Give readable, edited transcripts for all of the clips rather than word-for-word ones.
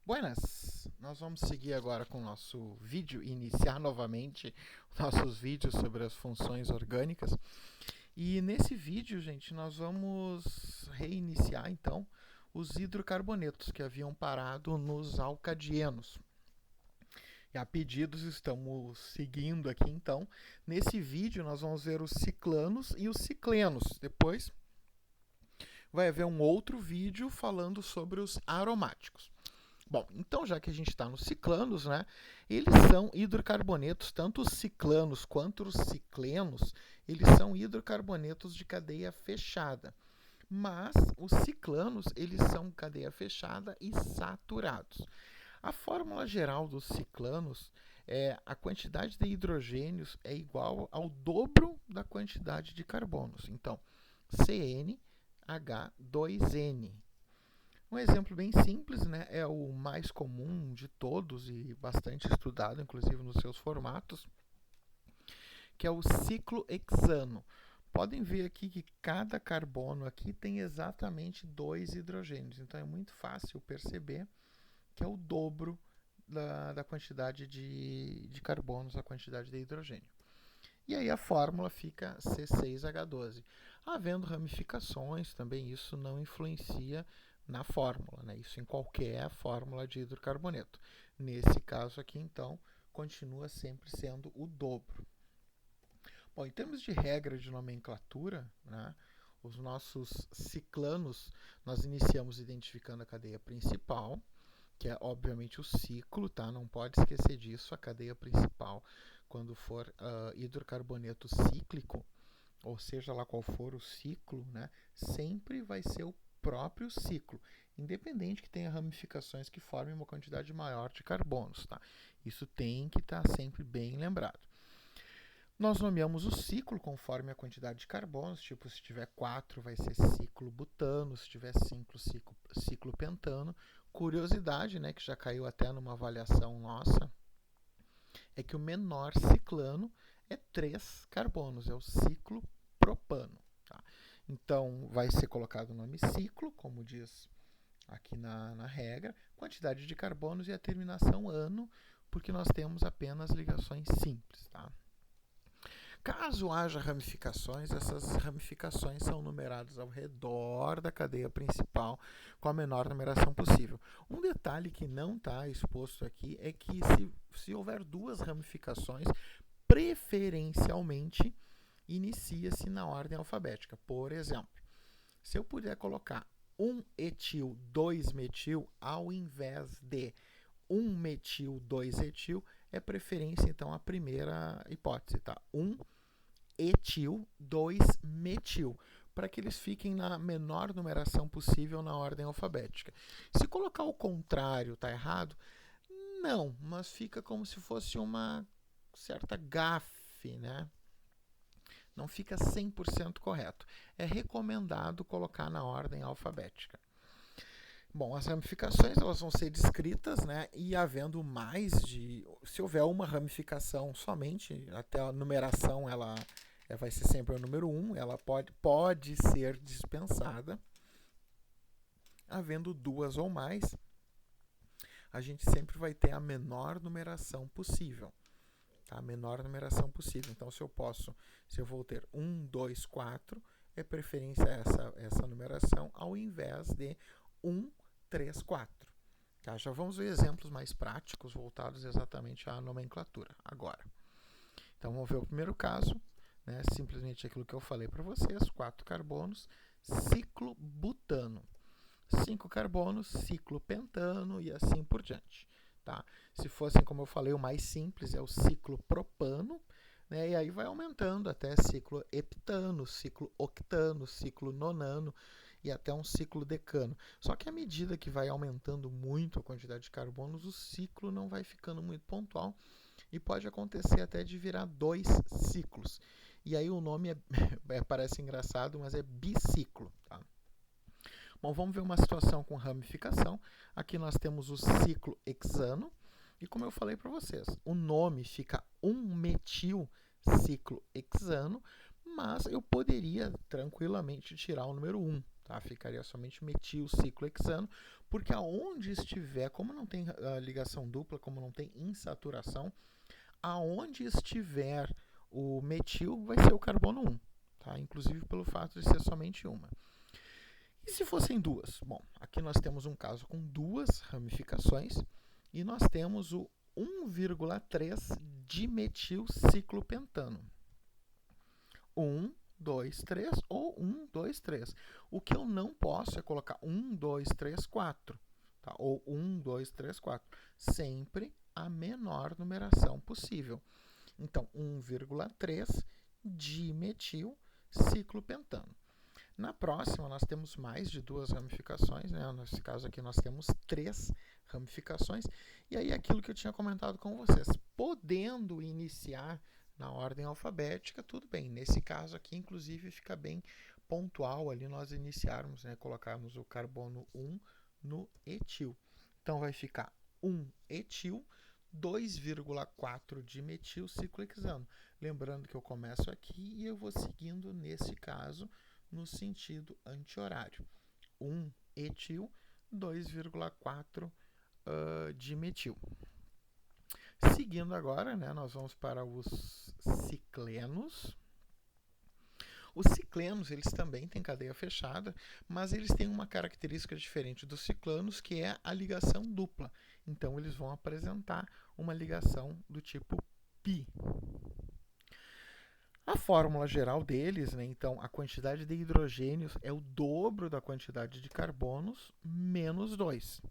Buenas! Nós vamos seguir agora com o nosso vídeo, iniciar novamente nossos vídeos sobre as funções orgânicas. E nesse vídeo, gente, nós vamos reiniciar então os hidrocarbonetos que haviam parado nos alcadienos. E a pedidos estamos seguindo aqui então. Nesse vídeo nós vamos ver os ciclanos e os ciclenos. Depois vai haver um outro vídeo falando sobre os aromáticos. Bom, então já que a gente está nos ciclanos, né, eles são hidrocarbonetos, tanto os ciclanos quanto os ciclenos, eles são hidrocarbonetos de cadeia fechada. Mas os ciclanos, eles são cadeia fechada e saturados. A fórmula geral dos ciclanos é a quantidade de hidrogênios é igual ao dobro da quantidade de carbonos. Então, CnH2n. Um exemplo bem simples, né, é o mais comum de todos e bastante estudado, inclusive nos seus formatos, que é o ciclo hexano. Podem ver aqui que cada carbono aqui tem exatamente 2 hidrogênios, então é muito fácil perceber que é o dobro da quantidade de carbonos, a quantidade de hidrogênio. E aí a fórmula fica C6H12. Havendo ramificações, também isso não influencia na fórmula, né? Isso em qualquer fórmula de hidrocarboneto. Nesse caso aqui, então, continua sempre sendo o dobro. Bom, em termos de regra de nomenclatura, né, os nossos ciclanos, nós iniciamos identificando a cadeia principal, que é obviamente o ciclo, tá? Não pode esquecer disso, a cadeia principal, quando for hidrocarboneto cíclico, ou seja lá qual for o ciclo, né, sempre vai ser o próprio ciclo, independente que tenha ramificações que formem uma quantidade maior de carbonos. Tá? Isso tem que estar sempre bem lembrado. Nós nomeamos o ciclo conforme a quantidade de carbonos, tipo se tiver 4 vai ser ciclo butano, se tiver 5 ciclo pentano. Curiosidade, né, que já caiu até numa avaliação nossa, é que o menor ciclano é 3 carbonos, é o ciclo propano. Tá? Então, vai ser colocado o nome ciclo, como diz aqui na regra, quantidade de carbonos e a terminação ano, porque nós temos apenas ligações simples. Tá? Caso haja ramificações, essas ramificações são numeradas ao redor da cadeia principal com a menor numeração possível. Um detalhe que não está exposto aqui é que se houver duas ramificações, preferencialmente inicia-se na ordem alfabética. Por exemplo, se eu puder colocar 1-etil, 2-metil, ao invés de 1-metil, 2-etil, é preferência, então, a primeira hipótese, tá? 1-etil, 2-metil, para que eles fiquem na menor numeração possível na ordem alfabética. Se colocar o contrário, tá errado? Não, mas fica como se fosse uma certa gafe, né? Não fica 100% correto. É recomendado colocar na ordem alfabética. Bom, as ramificações elas vão ser descritas, né? E havendo mais de... Se houver uma ramificação somente, até a numeração ela vai ser sempre o número 1, ela pode ser dispensada. Havendo duas ou mais, a gente sempre vai ter a menor numeração possível. Tá? A menor numeração possível. Então, se eu vou ter 1, 2, 4, é preferência essa numeração ao invés de 1, 3, 4. Tá? Já vamos ver exemplos mais práticos voltados exatamente à nomenclatura agora. Então, vamos ver o primeiro caso, né? Simplesmente aquilo que eu falei para vocês, 4 carbonos, ciclo butano. 5 carbonos, ciclo pentano e assim por diante. Tá? Se fossem, como eu falei, o mais simples é o ciclo propano, né? E aí vai aumentando até ciclo heptano, ciclo octano, ciclo nonano e até um ciclo decano. Só que à medida que vai aumentando muito a quantidade de carbonos, o ciclo não vai ficando muito pontual e pode acontecer até de virar 2 ciclos. E aí o nome parece engraçado, mas é biciclo. Tá? Bom, vamos ver uma situação com ramificação. Aqui nós temos o ciclo hexano. E como eu falei para vocês, o nome fica 1-metil ciclo hexano, mas eu poderia tranquilamente tirar o número 1. tá? Ficaria somente metilciclohexano, porque aonde estiver, como não tem ligação dupla, como não tem insaturação, aonde estiver o metil vai ser o carbono 1, tá? Inclusive pelo fato de ser somente uma. E se fossem duas? Bom, aqui nós temos um caso com duas ramificações e nós temos o 1,3 dimetilciclopentano. 1, 2, 3 ou 1, 2, 3. O que eu não posso é colocar 1, 2, 3, 4. Tá? Ou 1, 2, 3, 4. Sempre a menor numeração possível. Então, 1,3 dimetilciclopentano. Na próxima, nós temos mais de duas ramificações, né? Nesse caso aqui, nós temos 3 ramificações. E aí, aquilo que eu tinha comentado com vocês, podendo iniciar na ordem alfabética, tudo bem. Nesse caso aqui, inclusive, fica bem pontual ali nós iniciarmos, né? Colocarmos o carbono 1 no etil. Então, vai ficar 1 etil, 2,4 dimetilciclohexano. Lembrando que eu começo aqui e eu vou seguindo, nesse caso, no sentido anti-horário. 1 etil, 2,4 dimetil. Seguindo agora, né, nós vamos para os ciclenos. Os ciclenos, eles também têm cadeia fechada, mas eles têm uma característica diferente dos ciclanos, que é a ligação dupla. Então, eles vão apresentar uma ligação do tipo π. A fórmula geral deles, né, então, a quantidade de hidrogênios é o dobro da quantidade de carbonos menos 2.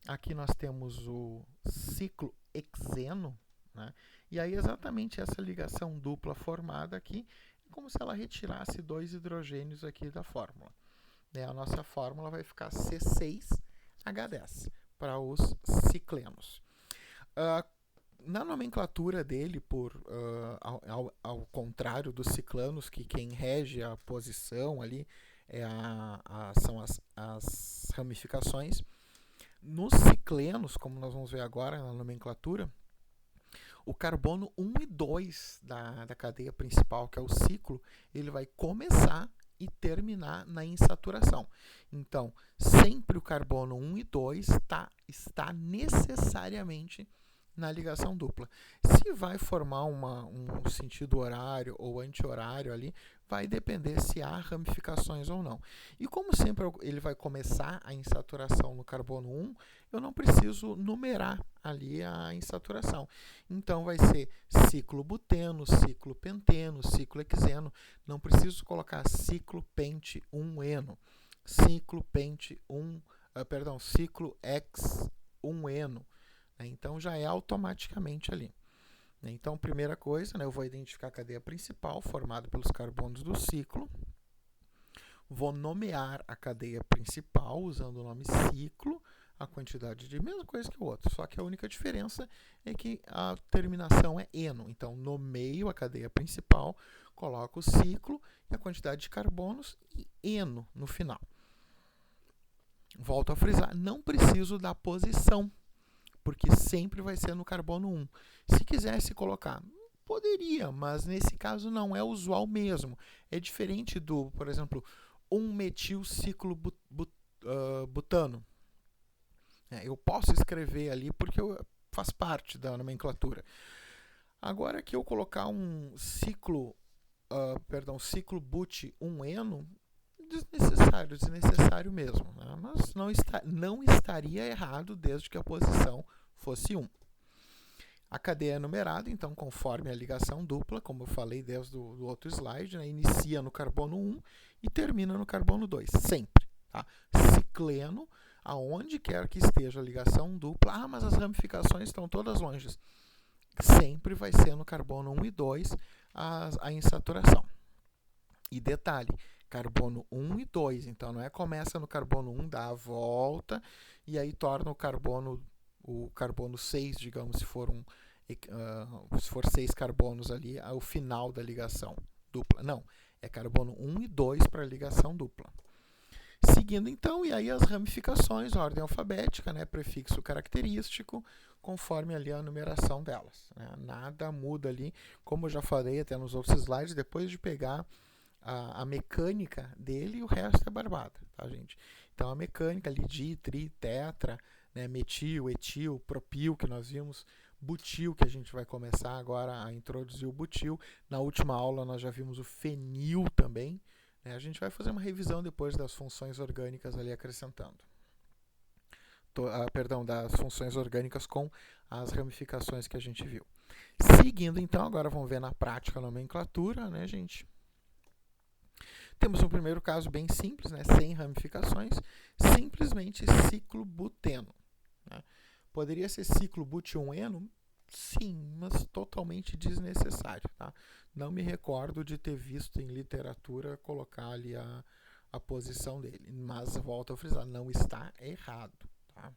Aqui nós temos o ciclohexeno, né, e aí exatamente essa ligação dupla formada aqui é como se ela retirasse 2 hidrogênios aqui da fórmula. A nossa fórmula vai ficar C6H10 para os ciclenos. Na nomenclatura dele, ao contrário dos ciclanos, que quem rege a posição ali são as ramificações, nos ciclenos, como nós vamos ver agora na nomenclatura, o carbono 1 e 2 da cadeia principal, que é o ciclo, ele vai começar e terminar na insaturação. Então, sempre o carbono 1 e 2 está necessariamente na ligação dupla. Se vai formar um sentido horário ou anti-horário ali, vai depender se há ramificações ou não. E como sempre ele vai começar a insaturação no carbono 1, eu não preciso numerar ali a insaturação. Então vai ser ciclobuteno, ciclopenteno, ciclohexeno. Não preciso colocar ciclopente-1-eno, ciclohex-1-eno. Então, já é automaticamente ali. Então, primeira coisa, eu vou identificar a cadeia principal, formada pelos carbonos do ciclo. Vou nomear a cadeia principal, usando o nome ciclo, a quantidade de mesma coisa que o outro. Só que a única diferença é que a terminação é eno. Então, nomeio a cadeia principal, coloco o ciclo e a quantidade de carbonos e eno no final. Volto a frisar, não preciso da posição, porque sempre vai ser no carbono 1. Se quisesse colocar, poderia, mas nesse caso não é usual mesmo. É diferente do, por exemplo, 1-metilciclobutano. Eu posso escrever ali porque faz parte da nomenclatura. Agora que eu colocar um ciclobut-1-eno, desnecessário mesmo, né? Mas não estaria errado desde que a posição fosse 1. A cadeia é numerada, então, conforme a ligação dupla, como eu falei desde o outro slide, né? Inicia no carbono 1 e termina no carbono 2, sempre. Tá? Cicleno, aonde quer que esteja a ligação dupla, mas as ramificações estão todas longe. Sempre vai ser no carbono 1 e 2 a insaturação. E detalhe, carbono 1 e 2, então não é começa no carbono 1, dá a volta e aí torna o carbono 6, digamos, se for 6 carbonos ali, ao final da ligação dupla. Não, é carbono 1 e 2 para a ligação dupla. Seguindo então, e aí as ramificações, ordem alfabética, né, prefixo característico, conforme ali a numeração delas. Né? Nada muda ali, como eu já falei até nos outros slides, depois de pegar a mecânica dele e o resto é barbada, tá, gente? Então, a mecânica ali, di, tri, tetra, né, metil, etil, propil, que nós vimos, butil, que a gente vai começar agora a introduzir o butil. Na última aula nós já vimos o fenil também, né? A gente vai fazer uma revisão depois das funções orgânicas ali acrescentando. Perdão, das funções orgânicas com as ramificações que a gente viu. Seguindo, então, agora vamos ver na prática a nomenclatura, né, gente? Temos um primeiro caso bem simples, né, sem ramificações, simplesmente ciclobuteno. Né? Poderia ser ciclobutioneno? Sim, mas totalmente desnecessário. Tá? Não me recordo de ter visto em literatura colocar ali a posição dele, mas volto a frisar, não está errado. Tá?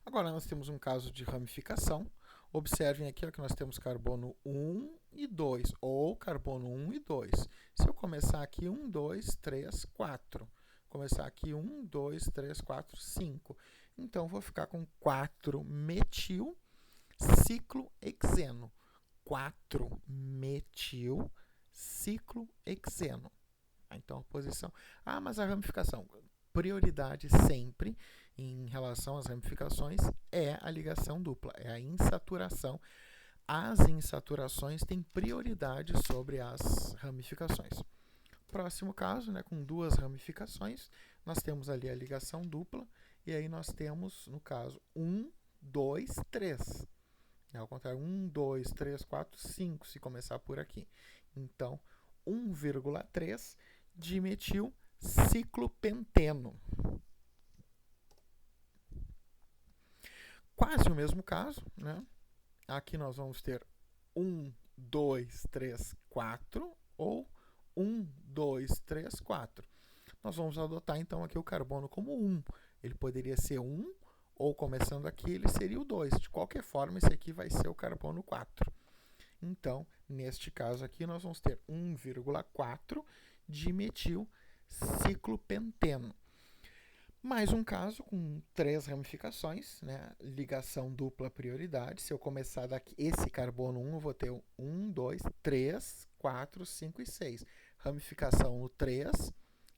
Agora nós temos um caso de ramificação. Observem aqui ó, que nós temos carbono 1 e 2, ou carbono 1 e 2. Se eu começar aqui 1, 2, 3, 4. Começar aqui 1, 2, 3, 4, 5. Então, vou ficar com 4-metil ciclohexeno. 4-metil ciclohexeno. Então, a posição... Ah, mas a ramificação. Prioridade sempre em relação às ramificações é a ligação dupla, é a insaturação. As insaturações têm prioridade sobre as ramificações. Próximo caso, né, com duas ramificações, nós temos ali a ligação dupla, e aí nós temos, no caso, 1, 2, 3. Ao contrário, 1, 2, 3, 4, 5, se começar por aqui. Então, 1,3 dimetil ciclopenteno. Quase o mesmo caso, né? Aqui nós vamos ter 1, 2, 3, 4 ou 1, 2, 3, 4. Nós vamos adotar então aqui o carbono como 1. Ele poderia ser 1 ou começando aqui ele seria o 2. De qualquer forma, esse aqui vai ser o carbono 4. Então, neste caso aqui, nós vamos ter 1,4 dimetil ciclopenteno. Mais um caso com 3 ramificações, né? Ligação dupla prioridade. Se eu começar daqui, esse carbono 1, eu vou ter 1, 2, 3, 4, 5 e 6. Ramificação no 3,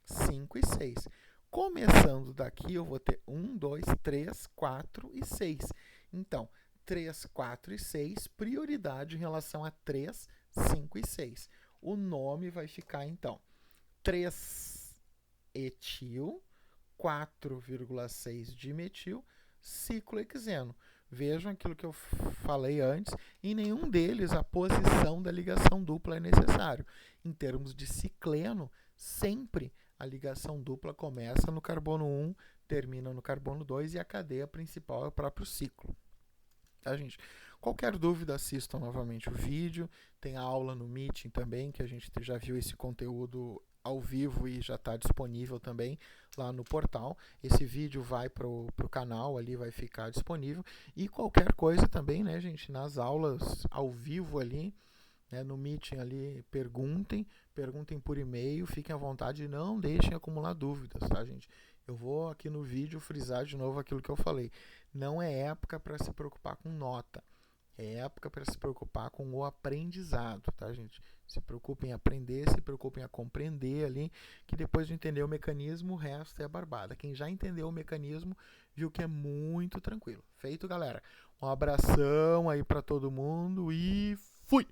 5 e 6. Começando daqui, eu vou ter 1, 2, 3, 4 e 6. Então, 3, 4 e 6, prioridade em relação a 3, 5 e 6. O nome vai ficar, então, 3-etil, 4,6 dimetil, ciclohexeno. Vejam aquilo que eu falei antes, em nenhum deles a posição da ligação dupla é necessário. Em termos de cicleno, sempre a ligação dupla começa no carbono 1, termina no carbono 2 e a cadeia principal é o próprio ciclo. Tá, gente? Qualquer dúvida, assistam novamente o vídeo. Tem a aula no Meeting também, que a gente já viu esse conteúdo ao vivo e já está disponível também lá no portal. Esse vídeo vai para o canal, ali vai ficar disponível. E qualquer coisa também, né, gente, nas aulas ao vivo ali, né, no Meeting ali, perguntem por e-mail, fiquem à vontade e não deixem acumular dúvidas, tá, gente? Eu vou aqui no vídeo frisar de novo aquilo que eu falei. Não é época para se preocupar com nota. É época para se preocupar com o aprendizado, tá, gente? Se preocupem em aprender, se preocupem em compreender ali, que depois de entender o mecanismo, o resto é barbada. Quem já entendeu o mecanismo, viu que é muito tranquilo. Feito, galera? Um abração aí para todo mundo e fui!